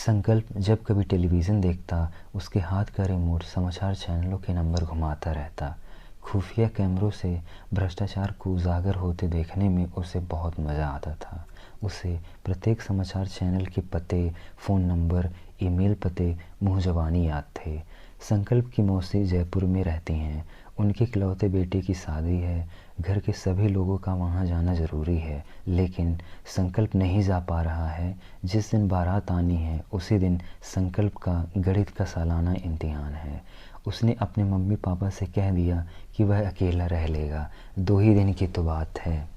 संकल्प जब कभी टेलीविज़न देखता, उसके हाथ का रिमोट समाचार चैनलों के नंबर घुमाता रहता। खुफिया कैमरों से भ्रष्टाचार को उजागर होते देखने में उसे बहुत मज़ा आता था। उसे प्रत्येक समाचार चैनल के पते, फ़ोन नंबर, ईमेल पते मुँह ज़बानी याद थे। संकल्प की मौसी जयपुर में रहती हैं। उनके इकलौते बेटे की शादी है। घर के सभी लोगों का वहाँ जाना ज़रूरी है, लेकिन संकल्प नहीं जा पा रहा है। जिस दिन बारात आनी है उसी दिन संकल्प का गणित का सालाना इम्तिहान है। उसने अपने मम्मी पापा से कह दिया कि वह अकेला रह लेगा, 2 ही दिन की तो बात है।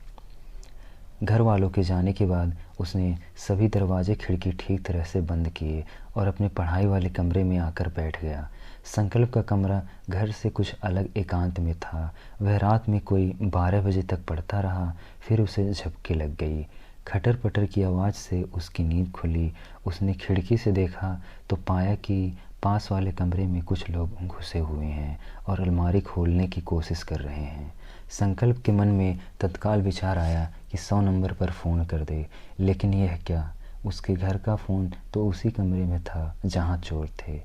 घर वालों के जाने के बाद उसने सभी दरवाजे खिड़की ठीक तरह से बंद किए और अपने पढ़ाई वाले कमरे में आकर बैठ गया। संकल्प का कमरा घर से कुछ अलग एकांत में था। वह रात में कोई 12 बजे तक पढ़ता रहा, फिर उसे झपकी लग गई। खटर पटर की आवाज़ से उसकी नींद खुली। उसने खिड़की से देखा तो पाया कि पास वाले कमरे में कुछ लोग घुसे हुए हैं और अलमारी खोलने की कोशिश कर रहे हैं। संकल्प के मन में तत्काल विचार आया कि 100 नंबर पर फ़ोन कर दे, लेकिन यह क्या, उसके घर का फ़ोन तो उसी कमरे में था जहां चोर थे।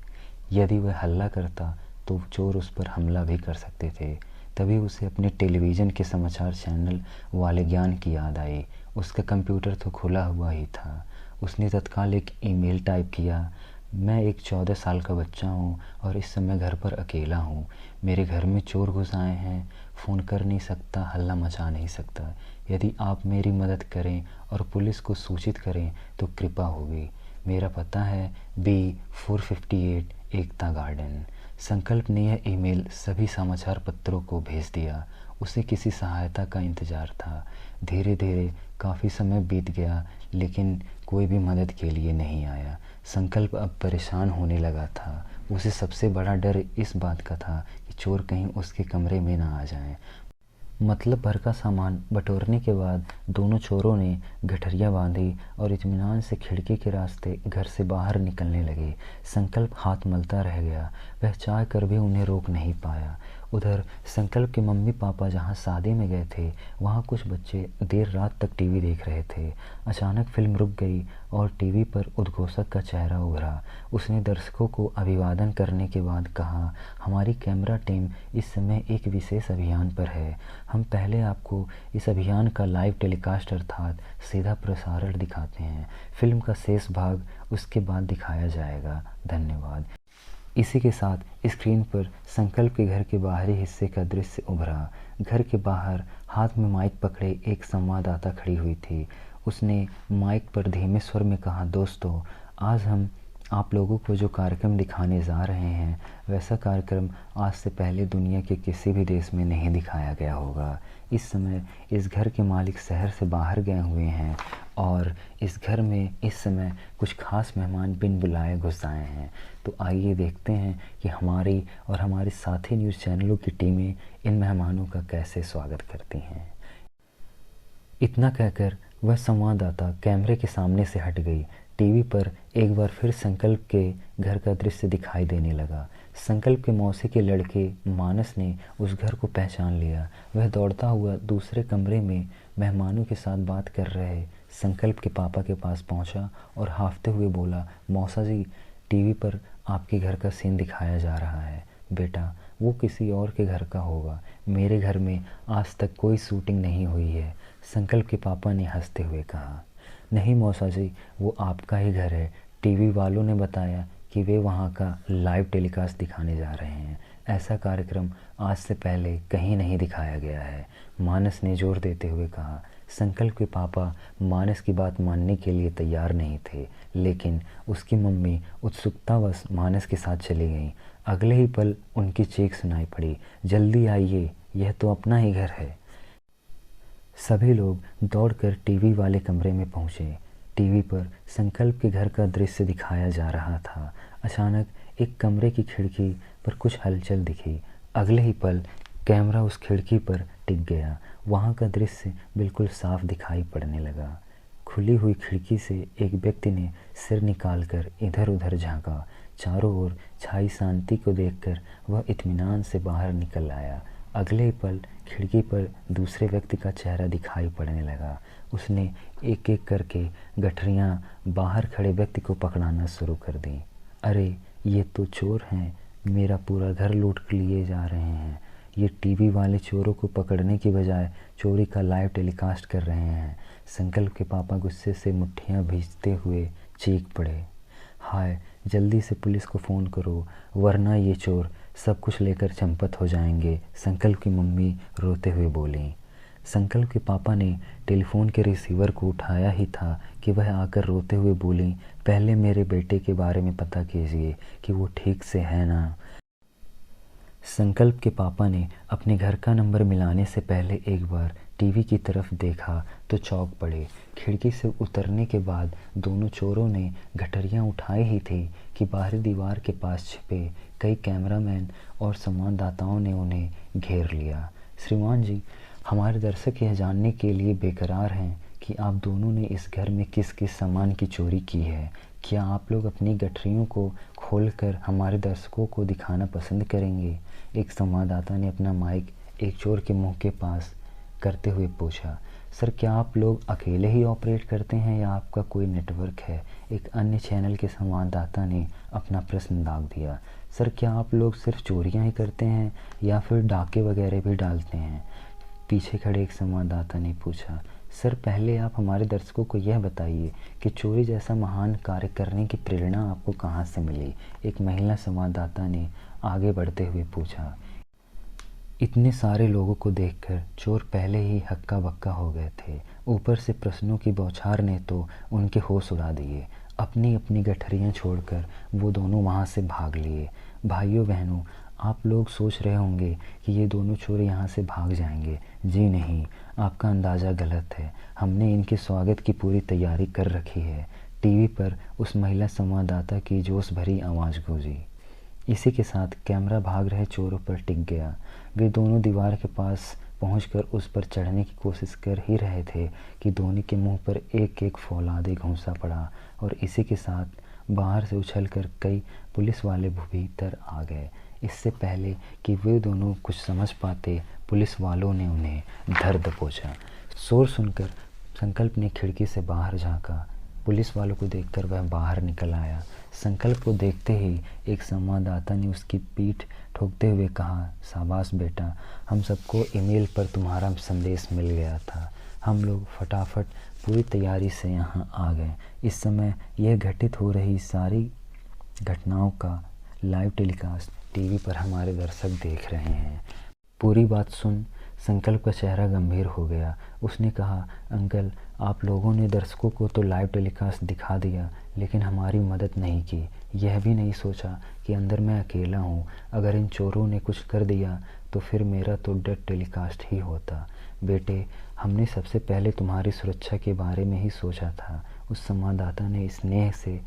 यदि वह हल्ला करता तो चोर उस पर हमला भी कर सकते थे। तभी उसे अपने टेलीविज़न के समाचार चैनल वाले ज्ञान की याद आई। उसका कंप्यूटर तो खुला हुआ ही था। उसने तत्काल एक ईमेल टाइप किया। मैं एक 14 साल का बच्चा हूँ और इस समय घर पर अकेला हूँ। मेरे घर में चोर घुस आए हैं। फ़ोन कर नहीं सकता, हल्ला मचा नहीं सकता। यदि आप मेरी मदद करें और पुलिस को सूचित करें तो कृपा होगी। मेरा पता है B458 एकता गार्डन। संकल्प ने यह ईमेल सभी समाचार पत्रों को भेज दिया। उसे किसी सहायता का इंतज़ार था। धीरे धीरे काफ़ी समय बीत गया, लेकिन कोई भी मदद के लिए नहीं आया। संकल्प अब परेशान होने लगा था। उसे सबसे बड़ा डर इस बात का था कि चोर कहीं उसके कमरे में ना आ जाएं। मतलब भर का सामान बटोरने के बाद दोनों चोरों ने गठरियाँ बांधी और इत्मीनान से खिड़की के रास्ते घर से बाहर निकलने लगे। संकल्प हाथ मलता रह गया। वह चाह कर भी उन्हें रोक नहीं पाया। उधर संकल्प के मम्मी पापा जहाँ शादी में गए थे, वहाँ कुछ बच्चे देर रात तक टीवी देख रहे थे। अचानक फिल्म रुक गई और टीवी पर उद्घोषक का चेहरा उभरा। उसने दर्शकों को अभिवादन करने के बाद कहा, हमारी कैमरा टीम इस समय एक विशेष अभियान पर है। हम पहले आपको इस अभियान का लाइव टेलीकास्ट अर्थात सीधा प्रसारण दिखाते हैं। फिल्म का शेष भाग उसके बाद दिखाया जाएगा। धन्यवाद। इसी के साथ स्क्रीन पर संकल्प के घर के बाहरी हिस्से का दृश्य उभरा। घर के बाहर हाथ में माइक पकड़े एक संवाददाता खड़ी हुई थी। उसने माइक पर धीमे स्वर में कहा, दोस्तों, आज हम आप लोगों को जो कार्यक्रम दिखाने जा रहे हैं, वैसा कार्यक्रम आज से पहले दुनिया के किसी भी देश में नहीं दिखाया गया होगा। इस समय इस घर के मालिक शहर से बाहर गए हुए हैं और इस घर में इस समय कुछ खास मेहमान बिन बुलाए घुस आए हैं। तो आइए देखते हैं कि हमारी और हमारे साथी न्यूज़ चैनलों की टीमें इन मेहमानों का कैसे स्वागत करती हैं। इतना कहकर वह संवाददाता कैमरे के सामने से हट गई। टीवी पर एक बार फिर संकल्प के घर का दृश्य दिखाई देने लगा। संकल्प के मौसी के लड़के मानस ने उस घर को पहचान लिया। वह दौड़ता हुआ दूसरे कमरे में मेहमानों के साथ बात कर रहे संकल्प के पापा के पास पहुंचा और हांफते हुए बोला, मौसा जी, टीवी पर आपके घर का सीन दिखाया जा रहा है। बेटा, वो किसी और के घर का होगा। मेरे घर में आज तक कोई शूटिंग नहीं हुई है। संकल्प के पापा ने हंसते हुए कहा, नहीं मौसा जी, वो आपका ही घर है। टीवी वालों ने बताया कि वे वहाँ का लाइव टेलीकास्ट दिखाने जा रहे हैं। ऐसा कार्यक्रम आज से पहले कहीं नहीं दिखाया गया है, मानस ने जोर देते हुए कहा। संकल्प के पापा मानस की बात मानने के लिए तैयार नहीं थे, लेकिन उसकी मम्मी उत्सुकतावश मानस के साथ चली गईं। अगले ही पल उनकी चीख सुनाई पड़ी, जल्दी आइए, यह तो अपना ही घर है। सभी लोग दौड़कर टीवी वाले कमरे में पहुंचे। टीवी पर संकल्प के घर का दृश्य दिखाया जा रहा था। अचानक एक कमरे की खिड़की पर कुछ हलचल दिखी। अगले ही पल कैमरा उस खिड़की पर टिक गया। वहां का दृश्य बिल्कुल साफ दिखाई पड़ने लगा। खुली हुई खिड़की से एक व्यक्ति ने सिर निकालकर इधर उधर झांका। चारों ओर छाई शांति को देखकर वह इत्मीनान से बाहर निकल आया। अगले पल खिड़की पर दूसरे व्यक्ति का चेहरा दिखाई पड़ने लगा। उसने एक एक करके गठरियाँ बाहर खड़े व्यक्ति को पकड़ाना शुरू कर दी। अरे ये तो चोर हैं, मेरा पूरा घर लूट के लिए जा रहे हैं। ये टीवी वाले चोरों को पकड़ने की बजाय चोरी का लाइव टेलीकास्ट कर रहे हैं। संकल्प के पापा गुस्से से मुट्ठियाँ भींचते हुए चीख पड़े। हाय, जल्दी से पुलिस को फ़ोन करो, वरना ये चोर सब कुछ लेकर चंपत हो जाएंगे, संकल्प की मम्मी रोते हुए बोली। संकल्प के पापा ने टेलीफोन के रिसीवर को उठाया ही था कि वह आकर रोते हुए बोली, पहले मेरे बेटे के बारे में पता कीजिए कि वो ठीक से है ना। संकल्प के पापा ने अपने घर का नंबर मिलाने से पहले एक बार टीवी की तरफ देखा तो चौंक पड़े। खिड़की से उतरने के बाद दोनों चोरों ने गठरियाँ उठाई ही थी कि बाहरी दीवार के पास छिपे कई कैमरामैन और संवाददाताओं ने उन्हें घेर लिया। श्रीमान जी, हमारे दर्शक यह जानने के लिए बेकरार हैं कि आप दोनों ने इस घर में किस किस सामान की चोरी की है। क्या आप लोग अपनी गठरियों को खोलकर हमारे दर्शकों को दिखाना पसंद करेंगे? एक संवाददाता ने अपना माइक एक चोर के मुंह के पास करते हुए पूछा। सर, क्या आप लोग अकेले ही ऑपरेट करते हैं या आपका कोई नेटवर्क है? एक अन्य चैनल के संवाददाता ने अपना प्रश्न दाग दिया। सर, क्या आप लोग सिर्फ चोरियां ही करते हैं या फिर डाके वगैरह भी डालते हैं? पीछे खड़े एक संवाददाता ने पूछा। सर, पहले आप हमारे दर्शकों को यह बताइए कि चोरी जैसा महान कार्य करने की प्रेरणा आपको कहाँ से मिली? एक महिला संवाददाता ने आगे बढ़ते हुए पूछा। इतने सारे लोगों को देखकर चोर पहले ही हक्का बक्का हो गए थे। ऊपर से प्रश्नों की बौछार ने तो उनके होश उड़ा दिए। अपनी अपनी गठरियाँ छोड़कर वो दोनों वहाँ से भाग लिए। भाइयों बहनों, आप लोग सोच रहे होंगे कि ये दोनों चोर यहाँ से भाग जाएंगे। जी नहीं, आपका अंदाज़ा गलत है। हमने इनके स्वागत की पूरी तैयारी कर रखी है। टीवी पर उस महिला संवाददाता की जोश भरी आवाज़ गूंजी। इसी के साथ कैमरा भाग रहे चोरों पर टिक गया। वे दोनों दीवार के पास पहुंचकर उस पर चढ़ने की कोशिश कर ही रहे थे कि दोनों के मुंह पर एक एक फौलादी घूंसा पड़ा और इसी के साथ बाहर से उछलकर कई पुलिस वाले भीतर आ गए। इससे पहले कि वे दोनों कुछ समझ पाते, पुलिस वालों ने उन्हें धर दबोचा। शोर सुनकर संकल्प ने खिड़की से बाहर झांका। पुलिस वालों को देखकर वह बाहर निकल आया। संकल्प को देखते ही एक संवाददाता ने उसकी पीठ ठोकते हुए कहा, शाबाश बेटा, हम सबको ईमेल पर तुम्हारा संदेश मिल गया था। हम लोग फटाफट पूरी तैयारी से यहाँ आ गए। इस समय यह घटित हो रही सारी घटनाओं का लाइव टेलीकास्ट टीवी पर हमारे दर्शक देख रहे हैं। पूरी बात सुन संकल्प का चेहरा गंभीर हो गया। उसने कहा, अंकल, आप लोगों ने दर्शकों को तो लाइव टेलीकास्ट दिखा दिया, लेकिन हमारी मदद नहीं की। यह भी नहीं सोचा कि अंदर मैं अकेला हूँ। अगर इन चोरों ने कुछ कर दिया तो फिर मेरा तो डेड टेलीकास्ट ही होता। बेटे, हमने सबसे पहले तुम्हारी सुरक्षा के बारे में ही सोचा था। उस संवाददाता ने स्नेह से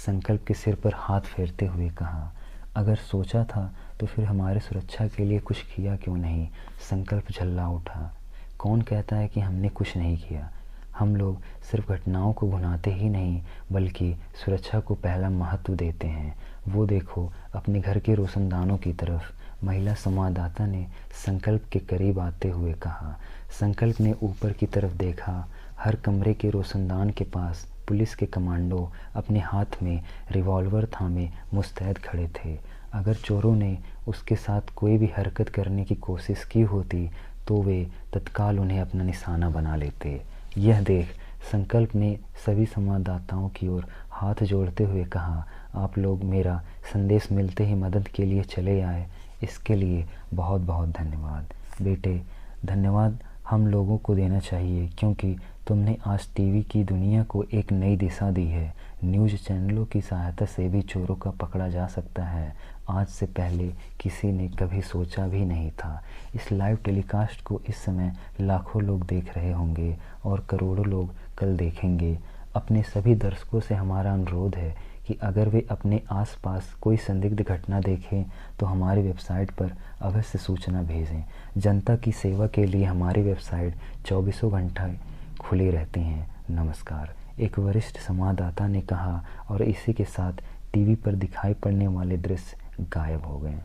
संकल्प के सिर पर हाथ फेरते हुए कहा। अगर सोचा था तो फिर हमारे सुरक्षा के लिए कुछ किया क्यों नहीं? संकल्प झल्ला उठा। कौन कहता है कि हमने कुछ नहीं किया? हम लोग सिर्फ घटनाओं को भुनाते ही नहीं बल्कि सुरक्षा को पहला महत्व देते हैं। वो देखो अपने घर के रोशनदानों की तरफ, महिला संवाददाता ने संकल्प के करीब आते हुए कहा। संकल्प ने ऊपर की तरफ देखा। हर कमरे के रोशनदान के पास पुलिस के कमांडो अपने हाथ में रिवॉल्वर थामे मुस्तैद खड़े थे। अगर चोरों ने उसके साथ कोई भी हरकत करने की कोशिश की होती तो वे तत्काल उन्हें अपना निशाना बना लेते। यह देख संकल्प ने सभी संवाददाताओं की ओर हाथ जोड़ते हुए कहा, आप लोग मेरा संदेश मिलते ही मदद के लिए चले आए, इसके लिए बहुत बहुत धन्यवाद। बेटे, धन्यवाद हम लोगों को देना चाहिए क्योंकि तुमने आज टीवी की दुनिया को एक नई दिशा दी है। न्यूज़ चैनलों की सहायता से भी चोरों का पकड़ा जा सकता है। आज से पहले किसी ने कभी सोचा भी नहीं था। इस लाइव टेलीकास्ट को इस समय लाखों लोग देख रहे होंगे और करोड़ों लोग कल देखेंगे। अपने सभी दर्शकों से हमारा अनुरोध है कि अगर वे अपने आसपास कोई संदिग्ध घटना देखें तो हमारी वेबसाइट पर अवश्य सूचना भेजें। जनता की सेवा के लिए हमारी वेबसाइट 24 घंटे खुली रहती हैं। नमस्कार, एक वरिष्ठ संवाददाता ने कहा और इसी के साथ टीवी पर दिखाई पड़ने वाले दृश्य गायब हो गए।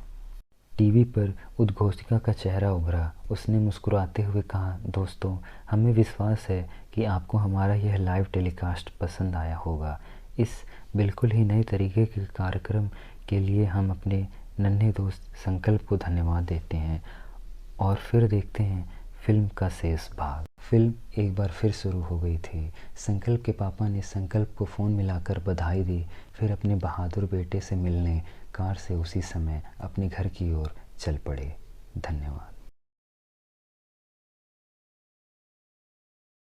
टीवी पर उद्घोषिका का चेहरा उभरा। उसने मुस्कुराते हुए कहा, दोस्तों, हमें विश्वास है कि आपको हमारा यह लाइव टेलीकास्ट पसंद आया होगा। इस बिल्कुल ही नए तरीके के कार्यक्रम के लिए हम अपने नन्हे दोस्त संकल्प को धन्यवाद देते हैं। और फिर देखते हैं फिल्म का शेष भाग। फिल्म एक बार फिर शुरू हो गई थी। संकल्प के पापा ने संकल्प को फ़ोन मिलाकर बधाई दी, फिर अपने बहादुर बेटे से मिलने कार से उसी समय अपने घर की ओर चल पड़े। धन्यवाद।